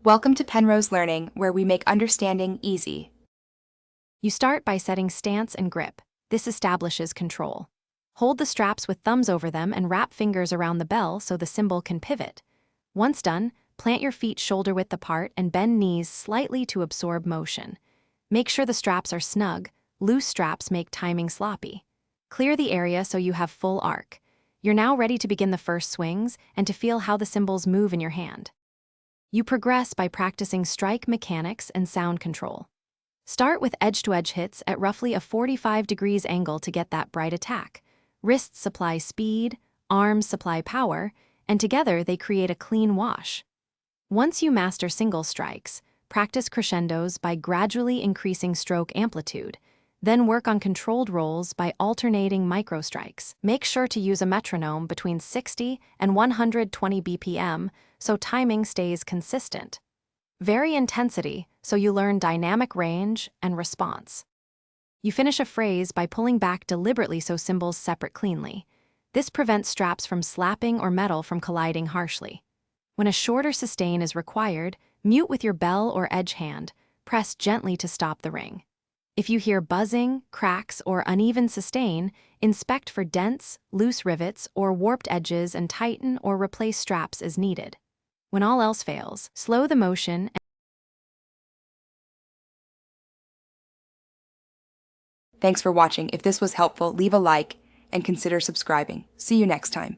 Welcome to Penrose Learning, where we make understanding easy. You start by setting stance and grip. This establishes control. Hold the straps with thumbs over them and wrap fingers around the bell so the cymbal can pivot. Once done, plant your feet shoulder-width apart and bend knees slightly to absorb motion. Make sure the straps are snug. Loose straps make timing sloppy. Clear the area so you have full arc. You're now ready to begin the first swings and to feel how the cymbals move in your hand. You progress by practicing strike mechanics and sound control. Start with edge-to-edge hits at roughly a 45 degrees angle to get that bright attack. Wrists supply speed, arms supply power, and together they create a clean wash. Once you master single strikes, practice crescendos by gradually increasing stroke amplitude. Then work on controlled rolls by alternating microstrikes. Make sure to use a metronome between 60 and 120 BPM so timing stays consistent. Vary intensity so you learn dynamic range and response. You finish a phrase by pulling back deliberately so cymbals separate cleanly. This prevents straps from slapping or metal from colliding harshly. When a shorter sustain is required, mute with your bell or edge hand. Press gently to stop the ring. If you hear buzzing, cracks, or uneven sustain, inspect for dents, loose rivets, or warped edges and tighten or replace straps as needed. When all else fails, slow the motion. Thanks for watching. If this was helpful, leave a like and consider subscribing. See you next time.